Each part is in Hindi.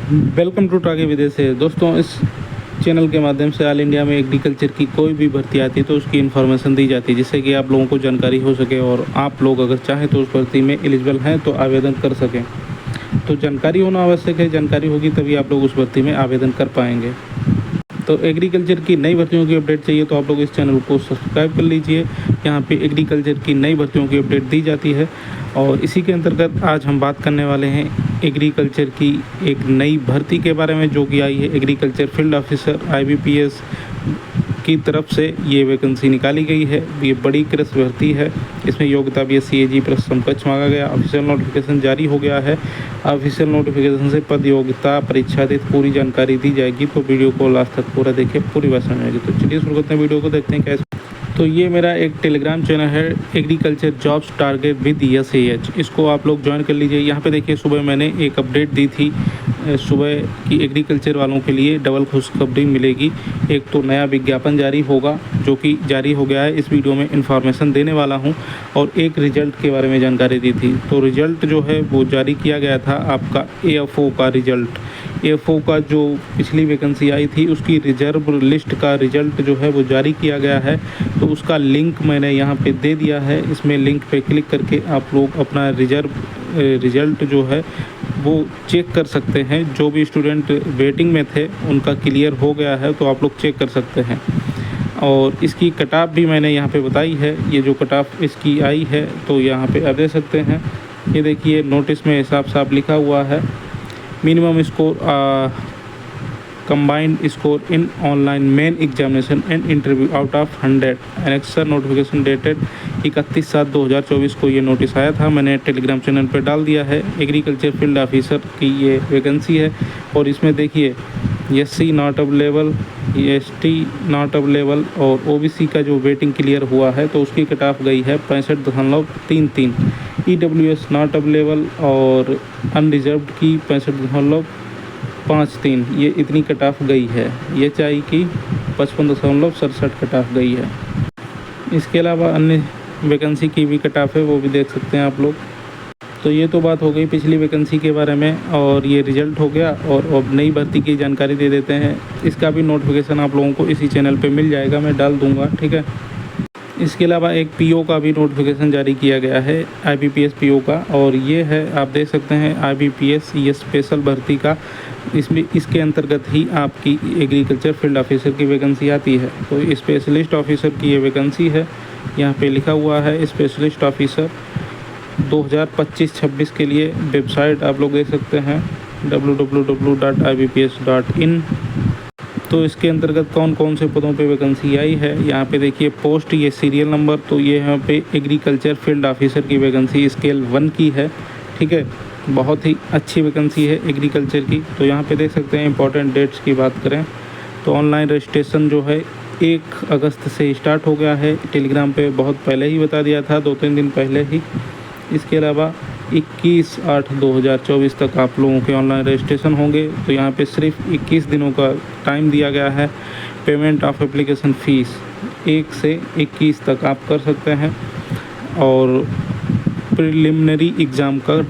वेलकम टू टागे विदेश से। दोस्तों, इस चैनल के माध्यम से ऑल इंडिया में एग्रीकल्चर की कोई भी भर्ती आती है तो उसकी इन्फॉर्मेशन दी जाती है, जिससे कि आप लोगों को जानकारी हो सके और आप लोग अगर चाहें तो उस भर्ती में एलिजिबल हैं तो आवेदन कर सकें। तो जानकारी होना आवश्यक है, जानकारी होगी तभी आप लोग उस भर्ती में आवेदन कर पाएंगे। तो एग्रीकल्चर की नई भर्तियों की अपडेट चाहिए तो आप लोग इस चैनल को सब्सक्राइब कर लीजिए। यहाँ पे एग्रीकल्चर की नई भर्तियों की अपडेट दी जाती है और इसी के अंतर्गत आज हम बात करने वाले हैं एग्रीकल्चर की एक नई भर्ती के बारे में जो कि आई है। एग्रीकल्चर फील्ड ऑफिसर IBPS की तरफ से ये वैकेंसी निकाली गई है। ये बड़ी कृषि भर्ती है। इसमें योग्यता BSc AG प्लस समकक्ष मांगा गया। ऑफिशियल नोटिफिकेशन जारी हो गया है। ऑफिशियल नोटिफिकेशन से पद, योग्यता, परीक्षा आदि पूरी जानकारी दी जाएगी। तो वीडियो को लास्ट तक पूरा देखिए, पूरी बात समझ आएगी। तो चलिए शुरू करते हैं वीडियो को, देखते हैं कैसे। तो ये मेरा एक टेलीग्राम चैनल है, agriculture jobs target with SAH। इसको आप लोग ज्वाइन कर लीजिए। यहाँ पे देखिए, सुबह मैंने एक अपडेट दी थी सुबह की एग्रीकल्चर वालों के लिए डबल खुशखबरी मिलेगी। एक तो नया विज्ञापन जारी होगा जो कि जारी हो गया है, इस वीडियो में इन्फॉर्मेशन देने वाला हूं, और एक रिजल्ट के बारे में जानकारी दी थी। तो रिजल्ट जो है वो जारी किया गया था आपका AFO का रिजल्ट। AFO का जो पिछली वैकेंसी आई थी उसकी रिजर्व लिस्ट का रिजल्ट जो है वो जारी किया गया है। तो उसका लिंक मैंने यहाँ पे दे दिया है। इसमें लिंक पे क्लिक करके आप लोग अपना रिजल्ट जो है वो चेक कर सकते हैं। जो भी स्टूडेंट वेटिंग में थे उनका क्लियर हो गया है तो आप लोग चेक कर सकते हैं। और इसकी कट ऑफ भी मैंने यहाँ पे बताई है। ये जो कट ऑफ इसकी आई है तो यहाँ पे आप देख सकते हैं। ये देखिए, नोटिस में साफ साफ लिखा हुआ है, minimum score combined score in online main examination and interview out of 100। Annexure notification dated 31/7/2024 को ये नोटिस आया था। मैंने टेलीग्राम चैनल पर डाल दिया है। एग्रीकल्चर फील्ड ऑफिसर की ये वैकेंसी है और इसमें देखिए SC not available, ST not available और OBC का जो वेटिंग क्लियर हुआ है तो उसकी कट ऑफ गई है 65.33। EWS नॉट अवेलेबल और अनरिजर्व्ड की 65.53। ये इतनी कट ऑफ गई है। HI की 55.67 कट ऑफ गई है। इसके अलावा अन्य वैकेंसी की भी कट ऑफ है, वो भी देख सकते हैं आप लोग। तो ये तो बात हो गई पिछली वैकेंसी के बारे में और ये रिजल्ट हो गया। और अब नई भर्ती की जानकारी दे देते हैं। इसका भी नोटिफिकेशन आप लोगों को इसी चैनल पे मिल जाएगा, मैं डाल दूंगा, ठीक है। इसके अलावा एक PO का भी नोटिफिकेशन जारी किया गया है, IBPS PO का, और ये है आप देख सकते हैं IBPS ये स्पेशल भर्ती का। इसमें इसके अंतर्गत ही आपकी एग्रीकल्चर फील्ड ऑफिसर की वैकेंसी आती है। तो स्पेशलिस्ट ऑफिसर की ये वैकेंसी है। यहाँ पे लिखा हुआ है स्पेशलिस्ट ऑफिसर 2025-26 के लिए। वेबसाइट आप लोग देख सकते हैं www.ibps.in। तो इसके अंतर्गत कौन कौन से पदों पे वैकेंसी आई है यहाँ पे देखिए। पोस्ट, ये सीरियल नंबर, तो ये यहाँ पे एग्रीकल्चर फील्ड ऑफिसर की वैकेंसी स्केल 1 की है, ठीक है। बहुत ही अच्छी वैकेंसी है एग्रीकल्चर की। तो यहाँ पे देख सकते हैं इंपॉर्टेंट डेट्स की बात करें तो ऑनलाइन रजिस्ट्रेशन जो है 1 अगस्त से स्टार्ट हो गया है। टेलीग्राम पे बहुत पहले ही बता दिया था, 2-3 दिन पहले ही। इसके अलावा 21/8/2024 तक आप लोगों के ऑनलाइन रजिस्ट्रेशन होंगे। तो यहाँ पे सिर्फ 21 दिनों का टाइम दिया गया है। पेमेंट ऑफ एप्लीकेशन फ़ीस 1 से 21 तक आप कर सकते हैं। और प्रिलिमिनरी एग्ज़ाम का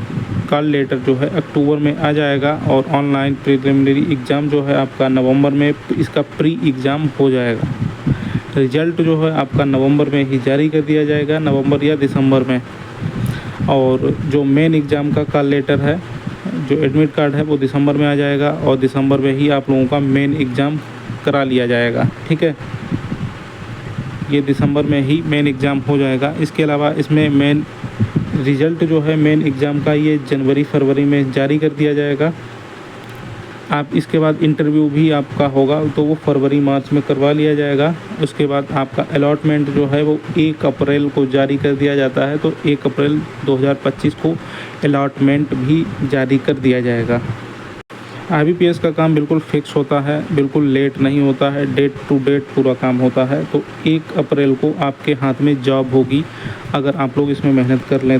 कॉल लेटर जो है अक्टूबर में आ जाएगा और ऑनलाइन प्रिलिमिनरी एग्ज़ाम जो है आपका नवंबर में इसका प्री एग्ज़ाम हो जाएगा। रिजल्ट जो है आपका नवंबर में ही जारी कर दिया जाएगा, नवंबर या दिसंबर में। और जो मेन एग्ज़ाम का कॉल लेटर है, जो एडमिट कार्ड है, वो दिसंबर में आ जाएगा और दिसंबर में ही आप लोगों का मेन एग्ज़ाम करा लिया जाएगा, ठीक है। ये दिसंबर में ही मेन एग्ज़ाम हो जाएगा। इसके अलावा इसमें मेन रिज़ल्ट जो है मेन एग्ज़ाम का ये जनवरी-फरवरी में जारी कर दिया जाएगा। आप इसके बाद इंटरव्यू भी आपका होगा तो वो फरवरी-मार्च में करवा लिया जाएगा। उसके बाद आपका अलॉटमेंट जो है वो 1 अप्रैल को जारी कर दिया जाता है। तो 1 अप्रैल 2025 को अलॉटमेंट भी जारी कर दिया जाएगा। IBPS का काम बिल्कुल फिक्स होता है, बिल्कुल लेट नहीं होता है, डेट टू डेट पूरा काम होता है। तो 1 अप्रैल को आपके हाथ में जॉब होगी अगर आप लोग इसमें मेहनत कर लें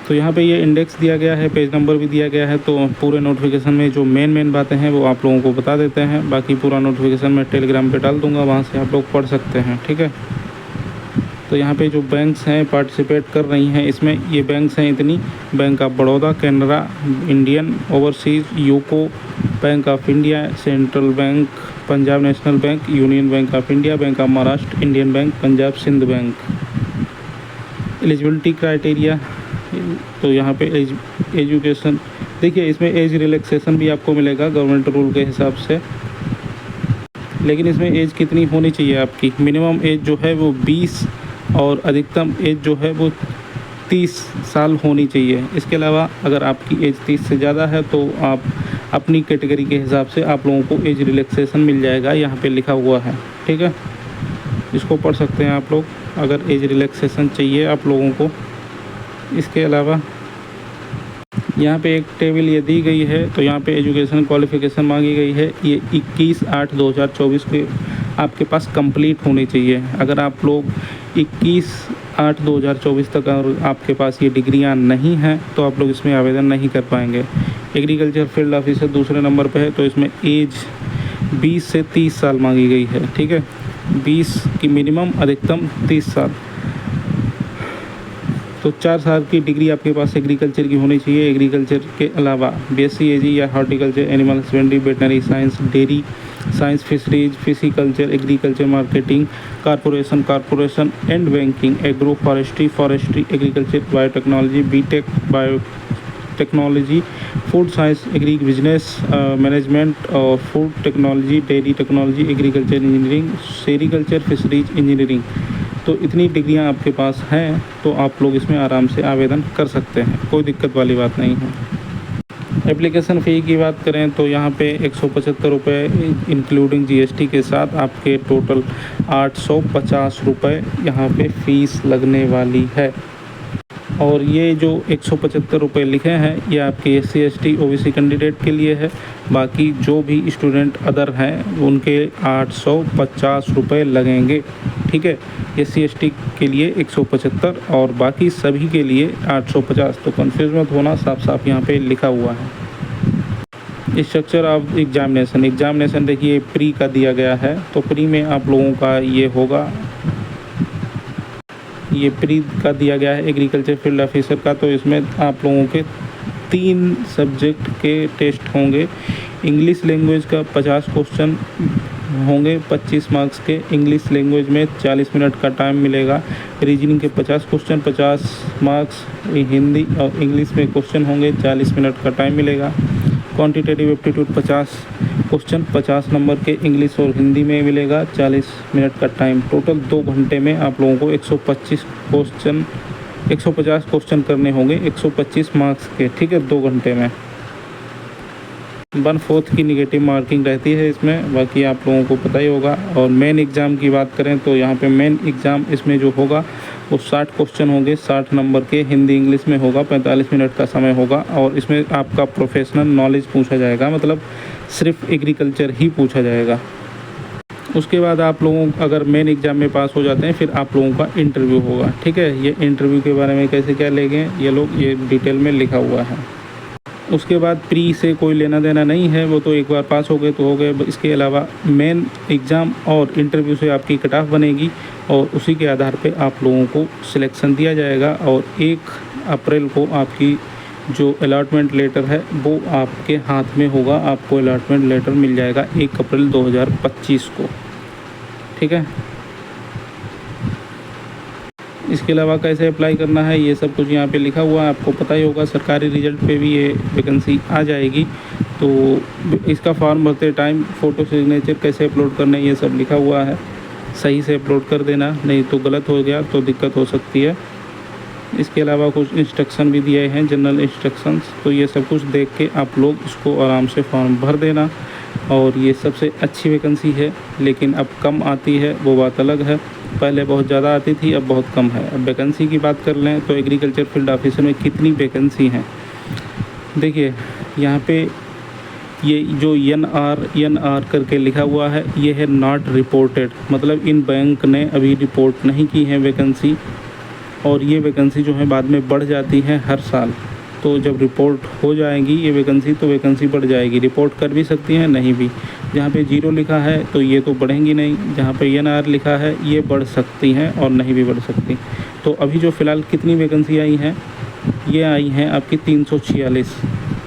तो यहाँ पे ये इंडेक्स दिया गया है, पेज नंबर भी दिया गया है। तो पूरे नोटिफिकेशन में जो मेन बातें हैं वो आप लोगों को बता देते हैं। बाकी पूरा नोटिफिकेशन मैं टेलीग्राम पे डाल दूँगा, वहाँ से आप लोग पढ़ सकते हैं, ठीक है। तो यहाँ पे जो बैंक्स हैं पार्टिसिपेट कर रही हैं इसमें, ये बैंक्स हैं इतनी: Bank of Baroda, Canara, Indian Overseas, UCO, Bank of India, Central Bank, Punjab National Bank, Union Bank of India, Bank of Maharashtra, Indian Bank, Punjab Sind Bank. Eligibility criteria, तो यहाँ पे एजुकेशन, देखिए इसमें एज रिलैक्सेशन भी आपको मिलेगा गवर्नमेंट रूल के हिसाब से, लेकिन इसमें एज कितनी होनी चाहिए आपकी? मिनिमम एज जो है वो 20 और अधिकतम एज जो है वो 30 साल होनी चाहिए। इसके अलावा अगर आपकी एज 30 से ज़्यादा है तो आप अपनी कैटेगरी के हिसाब से आप लोगों को एज रिलैक्सेशन मिल जाएगा, यहाँ पे लिखा हुआ है, ठीक है। इसको पढ़ सकते हैं आप लोग अगर एज रिलैक्सेशन चाहिए आप लोगों को। इसके अलावा यहाँ पे एक टेबल ये दी गई है, तो यहाँ पे एजुकेशन क्वालिफ़िकेशन मांगी गई है। ये 21/8/2024 के आपके पास कंप्लीट होनी चाहिए। अगर आप लोग 21/8/2024 तक अगर आपके पास ये डिग्रियाँ नहीं हैं तो आप लोग इसमें आवेदन नहीं कर पाएंगे। एग्रीकल्चर फील्ड ऑफिसर दूसरे नंबर पे है, तो इसमें एज 20 से 30 साल मांगी गई है, ठीक है। 20 की मिनिमम, अधिकतम 30 साल। तो 4 साल की डिग्री आपके पास एग्रीकल्चर की होनी चाहिए। एग्रीकल्चर के अलावा बीएससी एजी या horticulture, animal husbandry, veterinary science, dairy science, fisheries, pisciculture, agriculture marketing, corporation and banking, agro forestry, agriculture, biotechnology, BTech biotechnology, food science, agri business management और food technology, dairy technology, agriculture engineering, sericulture, fisheries engineering. तो इतनी डिग्रियां आपके पास हैं तो आप लोग इसमें आराम से आवेदन कर सकते हैं, कोई दिक्कत वाली बात नहीं है। एप्लीकेशन फ़ी की बात करें तो यहाँ पे 175 रुपये इंक्लूडिंग जीएसटी के साथ आपके टोटल 850 रुपये यहाँ पे फ़ीस लगने वाली है। और ये जो 175 रुपये लिखे हैं ये आपके SC ST OBC कैंडिडेट के लिए है। बाकी जो भी स्टूडेंट अदर हैं उनके 850 रुपये लगेंगे, ठीक है। SC ST के लिए 175 और बाकी सभी के लिए 850। तो कन्फ्यूज मत होना, साफ साफ यहाँ पे लिखा हुआ है। स्ट्रक्चर ऑफ एग्जामिनेशन देखिए प्री का दिया गया है, तो प्री में आप लोगों का ये होगा, ये प्री का दिया गया है एग्रीकल्चर फील्ड ऑफिसर का। तो इसमें आप लोगों के 3 सब्जेक्ट के टेस्ट होंगे। इंग्लिश लैंग्वेज का 50 क्वेश्चन होंगे 25 मार्क्स के। इंग्लिश लैंग्वेज में 40 मिनट का टाइम मिलेगा। रीजनिंग के 50 क्वेश्चन 50 मार्क्स। हिंदी और इंग्लिश में क्वेश्चन होंगे 40 मिनट का टाइम मिलेगा। क्वांटिटेटिव एप्टीट्यूड 50 क्वेश्चन 50 नंबर के इंग्लिश और हिंदी में मिलेगा, 40 मिनट का टाइम। टोटल 2 घंटे में आप लोगों को 150 क्वेश्चन करने होंगे 125 मार्क्स के, ठीक है, 2 घंटे में। 1/4 की निगेटिव मार्किंग रहती है इसमें, बाकी आप लोगों को पता ही होगा। और मेन एग्ज़ाम की बात करें तो यहाँ पे मेन एग्ज़ाम इसमें जो होगा वो 60 क्वेश्चन होंगे 60 नंबर के, हिंदी इंग्लिश में होगा, 45 मिनट का समय होगा। और इसमें आपका प्रोफेशनल नॉलेज पूछा जाएगा, मतलब सिर्फ एग्रीकल्चर ही पूछा जाएगा। उसके बाद आप लोगों अगर मेन एग्ज़ाम में पास हो जाते हैं फिर आप लोगों का इंटरव्यू होगा, ठीक है। ये इंटरव्यू के बारे में कैसे क्या लेंगे ये लोग, ये डिटेल में लिखा हुआ है। उसके बाद प्री से कोई लेना देना नहीं है, वो तो एक बार पास हो गए तो हो गए। इसके अलावा मेन एग्ज़ाम और इंटरव्यू से आपकी कट ऑफ बनेगी और उसी के आधार पे आप लोगों को सिलेक्शन दिया जाएगा। और 1 अप्रैल को आपकी जो अलॉटमेंट लेटर है वो आपके हाथ में होगा, आपको अलॉटमेंट लेटर मिल जाएगा 1 अप्रैल 2025 को, ठीक है। इसके अलावा कैसे अप्लाई करना है ये सब कुछ यहाँ पे लिखा हुआ है, आपको पता ही होगा। सरकारी रिजल्ट पे भी ये वैकेंसी आ जाएगी। तो इसका फॉर्म भरते टाइम फ़ोटो सिग्नेचर कैसे अपलोड करना है ये सब लिखा हुआ है, सही से अपलोड कर देना, नहीं तो गलत हो गया तो दिक्कत हो सकती है। इसके अलावा कुछ इंस्ट्रक्शन भी दिए हैं, जनरल इंस्ट्रक्शंस, तो ये सब कुछ देख के आप लोग इसको आराम से फॉर्म भर देना। और ये सबसे अच्छी वैकेंसी है, लेकिन अब कम आती है वो बात अलग है। पहले बहुत ज़्यादा आती थी, अब बहुत कम है। अब वैकेंसी की बात कर लें तो एग्रीकल्चर फील्ड ऑफिसर में कितनी वैकेंसी हैं देखिए यहाँ पे, ये जो NR करके लिखा हुआ है ये है नॉट रिपोर्टेड, मतलब इन बैंक ने अभी रिपोर्ट नहीं की है वैकेंसी। और ये वैकेंसी जो है बाद में बढ़ जाती है हर साल, तो जब रिपोर्ट हो जाएगी ये वैकेंसी तो वैकेंसी बढ़ जाएगी। रिपोर्ट कर भी सकती हैं, नहीं भी। जहाँ पे 0 लिखा है तो ये तो बढ़ेंगी नहीं, जहाँ पे NR लिखा है ये बढ़ सकती हैं और नहीं भी बढ़ सकती। तो अभी जो फ़िलहाल कितनी वैकेंसी आई हैं, ये आई हैं आपकी 346।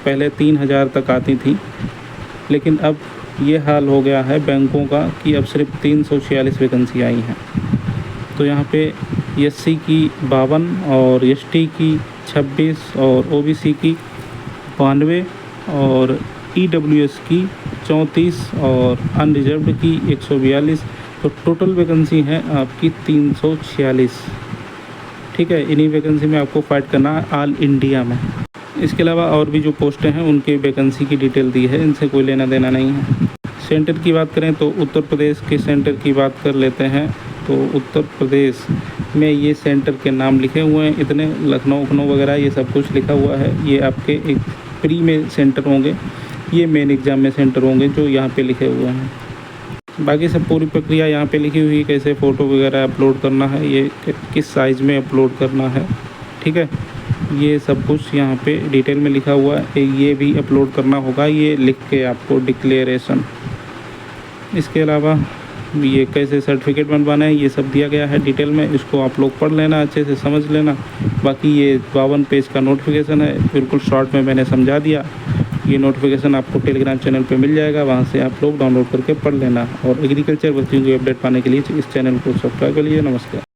पहले 3000 तक आती थी, लेकिन अब ये हाल हो गया है बैंकों का कि अब सिर्फ 346 वैकेंसी आई हैं। तो यहाँ पे SC की 52 और ST की 26 और OBC की 92 और EWS की 34 और अनरिजर्व्ड की 142। तो टोटल वैकेंसी है आपकी 346। ठीक है, इन्हीं वैकेंसी में आपको फाइट करना है ऑल इंडिया में। इसके अलावा और भी जो पोस्टें हैं उनके वैकेंसी की डिटेल दी है, इनसे कोई लेना देना नहीं है। सेंटर की बात करें तो उत्तर प्रदेश के सेंटर की बात कर लेते हैं। तो उत्तर प्रदेश में ये सेंटर के नाम लिखे हुए हैं इतने, लखनऊ वगैरह ये सब कुछ लिखा हुआ है। ये आपके एक प्री में सेंटर होंगे, ये मेन एग्ज़ाम में सेंटर होंगे जो यहाँ पे लिखे हुए हैं। बाकी सब पूरी प्रक्रिया यहाँ पे लिखी हुई है, कैसे फ़ोटो वगैरह अपलोड करना है, ये किस साइज़ में अपलोड करना है। ठीक है, ये सब कुछ यहाँ पे डिटेल में लिखा हुआ है। ये भी अपलोड करना होगा, ये लिख के आपको डिक्लेरेशन। इसके अलावा ये कैसे सर्टिफिकेट बनवाना है ये सब दिया गया है डिटेल में, इसको आप लोग पढ़ लेना, अच्छे से समझ लेना। बाकी ये 52 पेज का नोटिफिकेशन है, बिल्कुल शॉर्ट में मैंने समझा दिया। ये नोटिफिकेशन आपको टेलीग्राम चैनल पे मिल जाएगा, वहाँ से आप लोग डाउनलोड करके पढ़ लेना। और एग्रीकल्चर भर्तियों की अपडेट पाने के लिए इस चैनल को सब्सक्राइब कर लीजिए। नमस्कार।